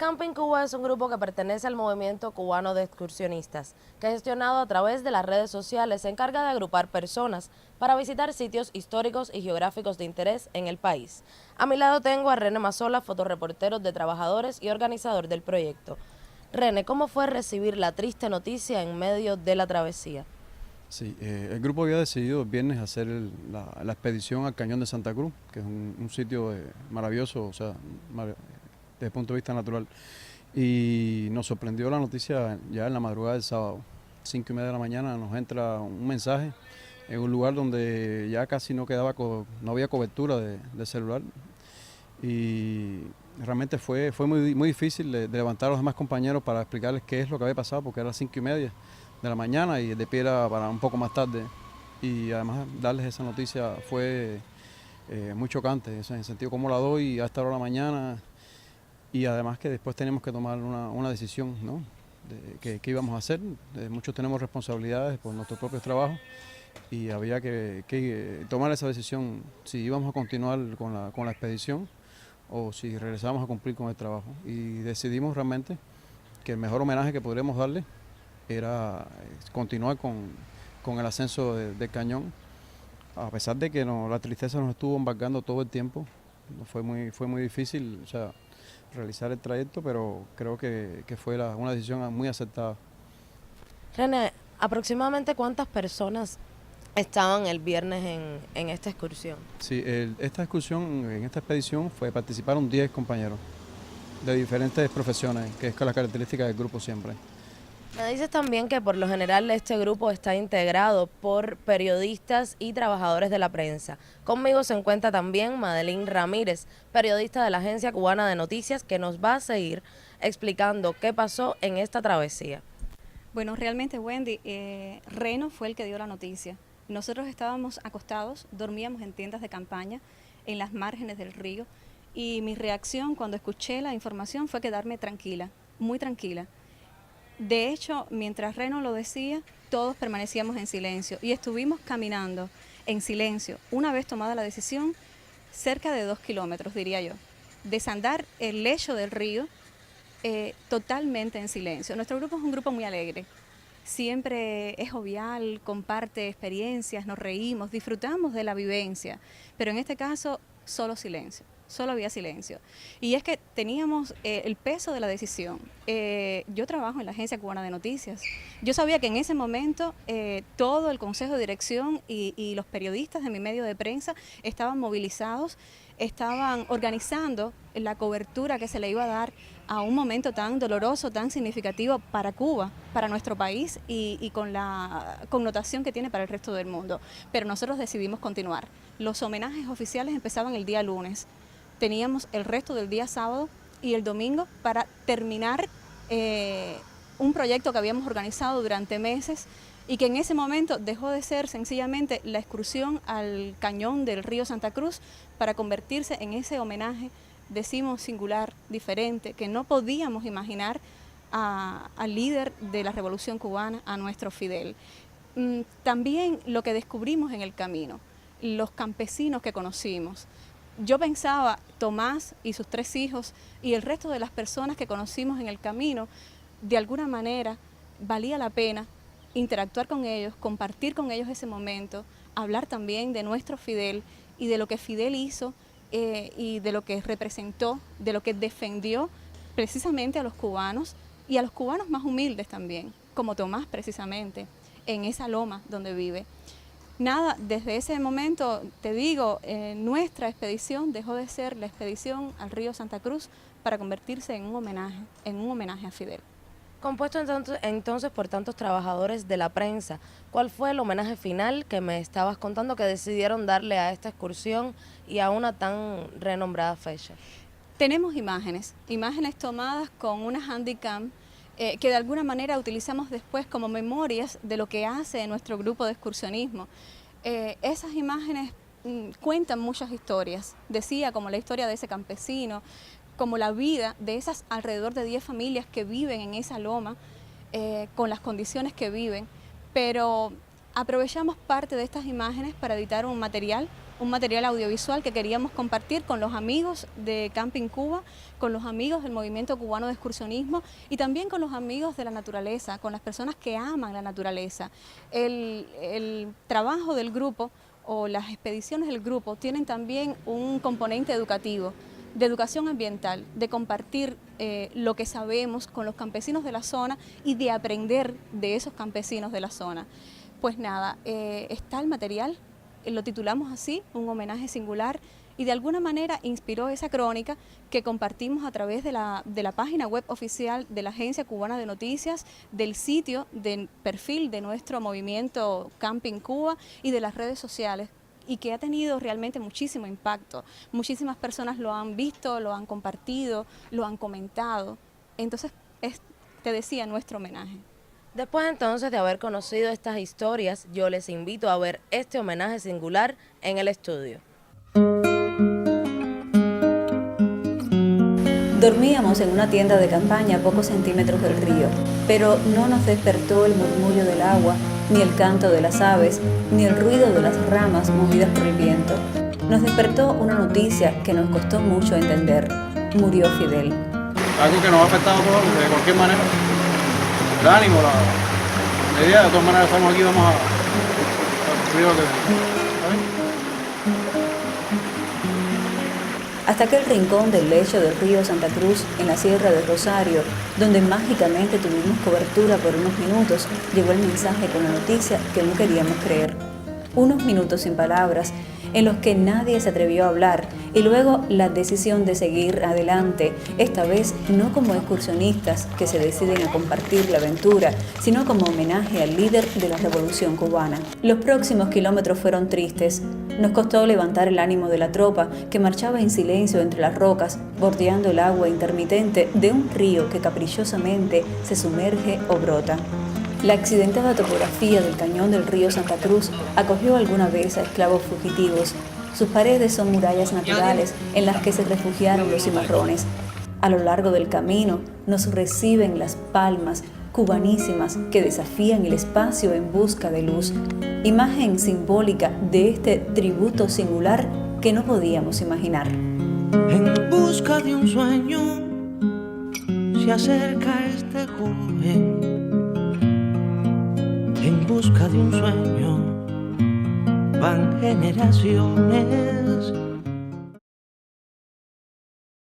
Camping Cuba es un grupo que pertenece al movimiento cubano de excursionistas, que gestionado a través de las redes sociales se encarga de agrupar personas para visitar sitios históricos y geográficos de interés en el país. A mi lado tengo a René Mazola, fotoreportero de Trabajadores y organizador del proyecto. René, ¿cómo fue recibir la triste noticia en medio de la travesía? Sí, el grupo había decidido el viernes hacer la expedición al Cañón de Santa Cruz, que es un sitio maravilloso, o sea, desde el punto de vista natural. Y nos sorprendió la noticia ya en la madrugada del sábado, 5:30 de la mañana, nos entra un mensaje en un lugar donde ya casi no no había cobertura de celular. Y realmente fue muy difícil de levantar a los demás compañeros para explicarles qué es lo que había pasado, porque era las 5:30 de la mañana y el de pie era para un poco más tarde. Y además darles esa noticia fue muy chocante, o sea, en el sentido cómo la doy a esta hora de la mañana, y además que después tenemos que tomar una decisión, ¿no? De qué íbamos a hacer. Muchos tenemos responsabilidades por nuestros propios trabajos y había que tomar esa decisión si íbamos a continuar con la expedición o si regresamos a cumplir con el trabajo. Y decidimos realmente que el mejor homenaje que podríamos darle era continuar con el ascenso del cañón, a pesar de que la tristeza nos estuvo embargando todo el tiempo. Fue muy difícil, o sea, realizar el trayecto, pero creo que fue una decisión muy acertada. René, ¿aproximadamente cuántas personas estaban el viernes en esta excursión? Sí, esta excursión, en esta expedición participaron 10 compañeros de diferentes profesiones, que es la característica del grupo siempre. Me dices también que por lo general este grupo está integrado por periodistas y trabajadores de la prensa. Conmigo se encuentra también Madeline Ramírez, periodista de la Agencia Cubana de Noticias, que nos va a seguir explicando qué pasó en esta travesía. Bueno, realmente, Wendy, Reno fue el que dio la noticia. Nosotros estábamos acostados, dormíamos en tiendas de campaña, en las márgenes del río, y mi reacción cuando escuché la información fue quedarme tranquila, muy tranquila. De hecho, mientras Reno lo decía, todos permanecíamos en silencio y estuvimos caminando en silencio, una vez tomada la decisión, cerca de 2 kilómetros, diría yo, desandar el lecho del río totalmente en silencio. Nuestro grupo es un grupo muy alegre, siempre es jovial, comparte experiencias, nos reímos, disfrutamos de la vivencia, pero en este caso solo silencio. Solo había silencio. Y es que teníamos el peso de la decisión. Yo trabajo en la Agencia Cubana de Noticias. Yo sabía que en ese momento todo el consejo de dirección y los periodistas de mi medio de prensa estaban movilizados, estaban organizando la cobertura que se le iba a dar a un momento tan doloroso, tan significativo para Cuba, para nuestro país y con la connotación que tiene para el resto del mundo. Pero nosotros decidimos continuar. Los homenajes oficiales empezaban el día lunes. Teníamos el resto del día sábado y el domingo para terminar un proyecto que habíamos organizado durante meses y que en ese momento dejó de ser sencillamente la excursión al cañón del río Santa Cruz para convertirse en ese homenaje, decimos singular, diferente, que no podíamos imaginar al líder de la Revolución Cubana, a nuestro Fidel. También lo que descubrimos en el camino, los campesinos que conocimos. Yo pensaba, Tomás y sus 3 hijos y el resto de las personas que conocimos en el camino, de alguna manera valía la pena interactuar con ellos, compartir con ellos ese momento, hablar también de nuestro Fidel y de lo que Fidel hizo y de lo que representó, de lo que defendió precisamente a los cubanos y a los cubanos más humildes también, como Tomás precisamente, en esa loma donde vive. Nada, desde ese momento, te digo, nuestra expedición dejó de ser la expedición al río Santa Cruz para convertirse en un homenaje a Fidel. Compuesto entonces por tantos trabajadores de la prensa, ¿cuál fue el homenaje final que me estabas contando que decidieron darle a esta excursión y a una tan renombrada fecha? Tenemos imágenes tomadas con una Handycam que de alguna manera utilizamos después como memorias de lo que hace nuestro grupo de excursionismo. Esas imágenes cuentan muchas historias, decía, como la historia de ese campesino, como la vida de esas alrededor de 10 familias que viven en esa loma, con las condiciones que viven, pero aprovechamos parte de estas imágenes para editar un material un material audiovisual que queríamos compartir con los amigos de Camping Cuba, con los amigos del Movimiento Cubano de Excursionismo y también con los amigos de la naturaleza, con las personas que aman la naturaleza. El trabajo del grupo o las expediciones del grupo tienen también un componente educativo, de educación ambiental, de compartir lo que sabemos con los campesinos de la zona y de aprender de esos campesinos de la zona. Pues nada, está el material, lo titulamos así, un homenaje singular, y de alguna manera inspiró esa crónica que compartimos a través de la página web oficial de la Agencia Cubana de Noticias, del sitio, del perfil de nuestro movimiento Camping Cuba y de las redes sociales, y que ha tenido realmente muchísimo impacto. Muchísimas personas lo han visto, lo han compartido, lo han comentado. Entonces, te decía, nuestro homenaje. Después entonces de haber conocido estas historias, yo les invito a ver este homenaje singular en el estudio. Dormíamos en una tienda de campaña a pocos centímetros del río, pero no nos despertó el murmullo del agua, ni el canto de las aves, ni el ruido de las ramas movidas por el viento. Nos despertó una noticia que nos costó mucho entender. Murió Fidel. Algo que nos ha afectado a todos de cualquier manera. El ánimo, la idea, de todas maneras estamos aquí, vamos a cumplir lo que Hasta aquel rincón del lecho del río Santa Cruz, en la Sierra de Rosario, donde mágicamente tuvimos cobertura por unos minutos, llegó el mensaje con la noticia que no queríamos creer. Unos minutos sin palabras, en los que nadie se atrevió a hablar, y luego la decisión de seguir adelante, esta vez no como excursionistas que se deciden a compartir la aventura, sino como homenaje al líder de la Revolución Cubana. Los próximos kilómetros fueron tristes. Nos costó levantar el ánimo de la tropa, que marchaba en silencio entre las rocas, bordeando el agua intermitente de un río que caprichosamente se sumerge o brota. La accidentada topografía del cañón del río Santa Cruz acogió alguna vez a esclavos fugitivos. Sus paredes son murallas naturales en las que se refugiaron los cimarrones. A lo largo del camino nos reciben las palmas cubanísimas que desafían el espacio en busca de luz, imagen simbólica de este tributo singular que no podíamos imaginar. En busca de un sueño se acerca este joven. En busca de un sueño van generaciones